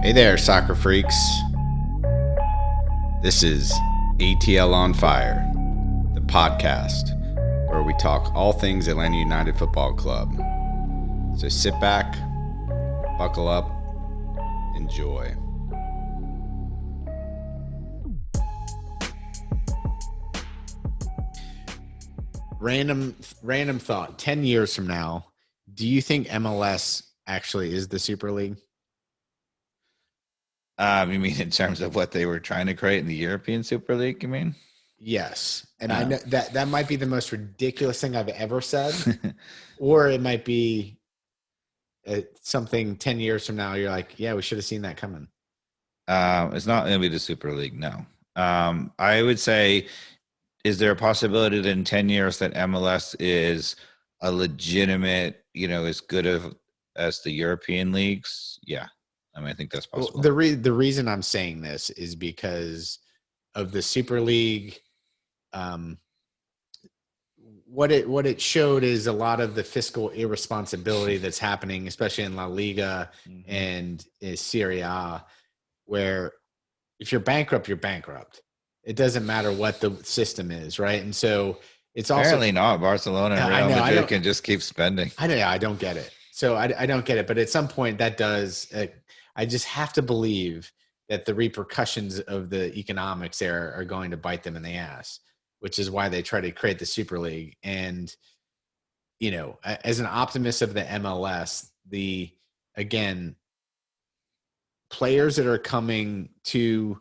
Hey there, soccer freaks. This is ATL On Fire, the podcast where we talk all things Atlanta United Football Club. So sit back, buckle up, enjoy. Random thought. 10 years from now, do you think MLS actually is the Super League? You mean in terms of what they were trying to create in the European Super League, you mean? Yes. And I know that might be the most ridiculous thing I've ever said, or it might be something 10 years from now. You're like, yeah, we should have seen that coming. It's not going to be the Super League, no. I would say, is there a possibility that in 10 years that MLS is a legitimate, as good as the European leagues? Yeah. I mean, I think that's possible. Well, the reason I'm saying this is because of the Super League. What it showed is a lot of the fiscal irresponsibility that's happening, especially in La Liga and in Serie A, where if you're bankrupt, you're bankrupt. It doesn't matter what the system is, right? And so it's also apparently not. Barcelona and Real Madrid can just keep spending. I don't get it. So I don't get it. But at some point, that does. I just have to believe that the repercussions of the economics there are going to bite them in the ass, which is why they try to create the Super League. And, as an optimist of the MLS, players that are coming to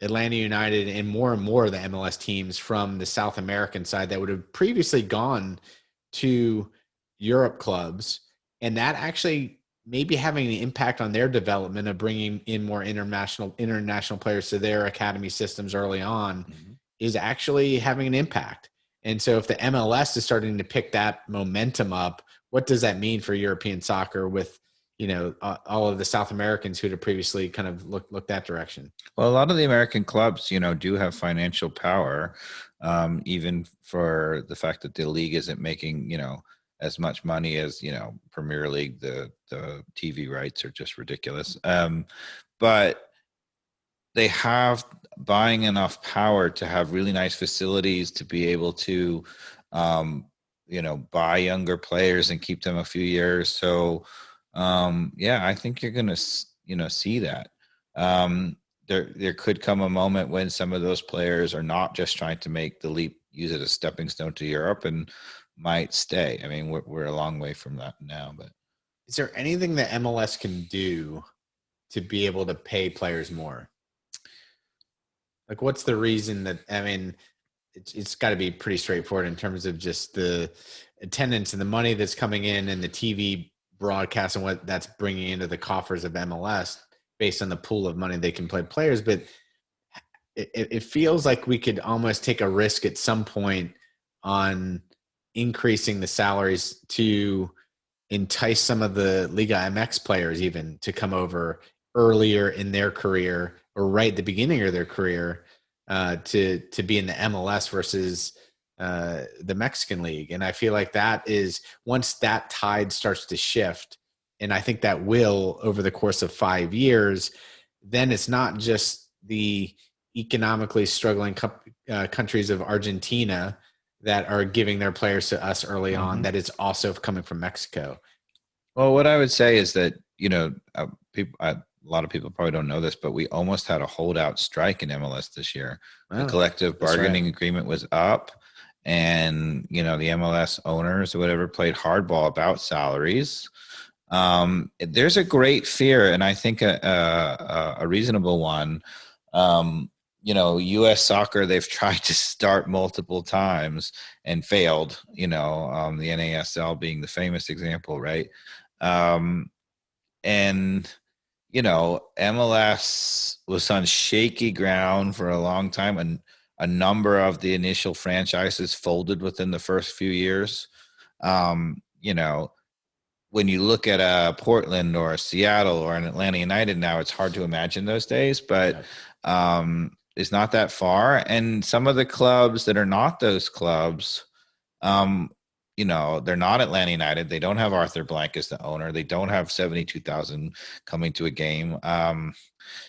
Atlanta United and more of the MLS teams from the South American side that would have previously gone to Europe clubs, and that actually maybe having an impact on their development of bringing in more international players to their academy systems early on is actually having an impact. And so if the MLS is starting to pick that momentum up, what does that mean for European soccer with, all of the South Americans who had previously kind of looked that direction? Well, a lot of the American clubs, do have financial power, even for the fact that the league isn't making, as much money as, Premier League. The TV rights are just ridiculous. But they have buying enough power to have really nice facilities to be able to, buy younger players and keep them a few years. So, I think you're going to, see that. There could come a moment when some of those players are not just trying to make the leap, use it as a stepping stone to Europe, and might stay. I mean, we're a long way from that now. But is there anything that MLS can do to be able to pay players more? Like, what's the reason that, I mean, it's got to be pretty straightforward in terms of just the attendance and the money that's coming in and the TV broadcast and what that's bringing into the coffers of MLS based on the pool of money they can play players. But it feels like we could almost take a risk at some point on increasing the salaries to entice some of the Liga MX players even to come over earlier in their career or right at the beginning of their career to be in the MLS versus the Mexican League. And I feel like that is, once that tide starts to shift, and I think that will over the course of 5 years, then it's not just the economically struggling countries of Argentina that are giving their players to us early on, that is also coming from Mexico. Well, what I would say is that, a lot of people probably don't know this, but we almost had a holdout strike in MLS this year. The collective bargaining agreement was up, and, the MLS owners or whatever played hardball about salaries. There's a great fear, and I think a reasonable one. U.S. soccer, they've tried to start multiple times and failed, the NASL being the famous example, right? And, MLS was on shaky ground for a long time, and a number of the initial franchises folded within the first few years. When you look at a Portland or a Seattle or an Atlanta United now, it's hard to imagine those days, but it's not that far. And some of the clubs that are not those clubs, you know, they're not Atlanta United. They don't have Arthur Blank as the owner. They don't have 72,000 coming to a game.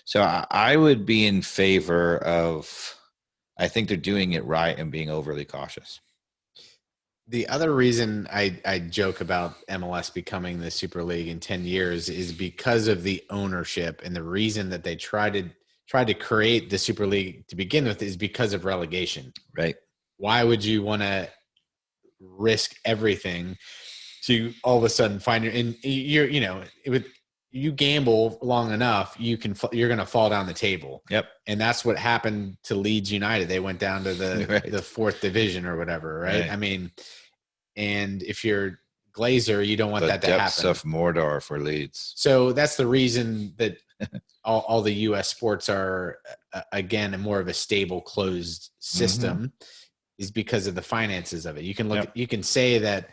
So I would be in favor of, I think they're doing it right and being overly cautious. The other reason I joke about MLS becoming the Super League in 10 years is because of the ownership, and the reason that they tried to create the Super League to begin with is because of relegation. Right. Why would you want to risk everything to all of a sudden find you gamble long enough, you're going to fall down the table. Yep. And that's what happened to Leeds United. They went down to the fourth division or whatever. Right? I mean, and if you're Glazer, you don't want that to happen. The depths of Mordor for Leeds. So that's the reason that all the U.S. sports are, again, more of a stable, closed system, is because of the finances of it. You can look, you can say that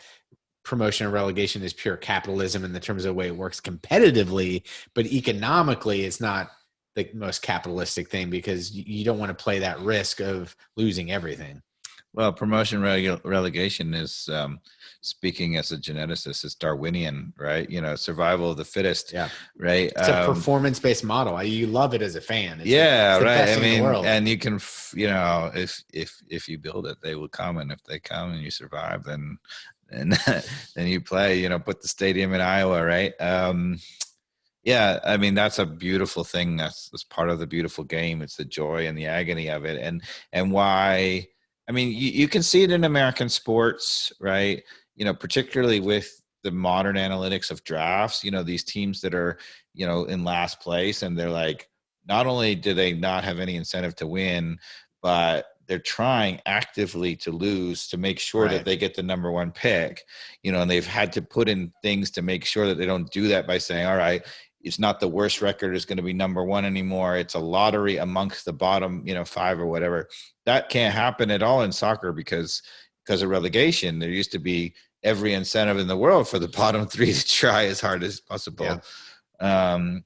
promotion and relegation is pure capitalism in the terms of the way it works competitively, but economically it's not the most capitalistic thing, because you don't want to play that risk of losing everything. Well, promotion relegation is, speaking as a geneticist, is Darwinian, right? You know, survival of the fittest. Yeah. Right. It's a performance-based model. You love it as a fan. It's right. I mean, and you can, you know, if you build it, they will come, and if they come and you survive, then you play. You know, put the stadium in Iowa, right? Yeah, I mean, that's a beautiful thing. That's part of the beautiful game. It's the joy and the agony of it, and why. I mean, you can see it in American sports, right? You know, particularly with the modern analytics of drafts, you know, these teams that are, you know, in last place, and they're like, not only do they not have any incentive to win, but they're trying actively to lose to make sure that they get the number one pick, you know, and they've had to put in things to make sure that they don't do that by saying, all right, it's not the worst record is going to be number one anymore. It's a lottery amongst the bottom, you know, 5 or whatever. That can't happen at all in soccer because of relegation. There used to be every incentive in the world for the bottom 3 to try as hard as possible. Yeah.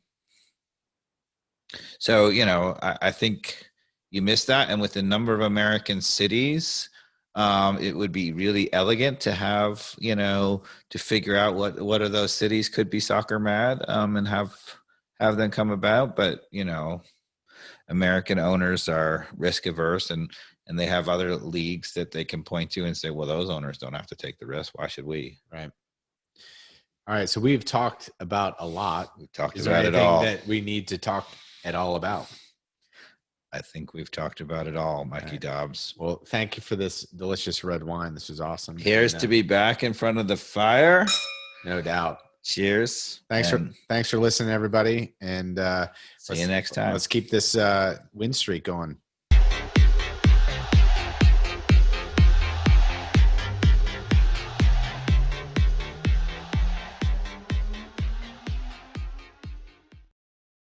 So, you know, I think you missed that. And with the number of American cities, it would be really elegant to have, you know, to figure out what of those cities could be soccer mad, and have them come about. But, you know, American owners are risk averse, and they have other leagues that they can point to and say, well, those owners don't have to take the risk. Why should we? Right. All right. So we've talked about a lot. We've talked about it all. That we need to talk at all about? I think we've talked about it all, Mikey Dobbs. Well, thank you for this delicious red wine. This was awesome. Here's to be back in front of the fire. No doubt. Cheers. Thanks for listening, everybody. And see you next time. Let's keep this win streak going.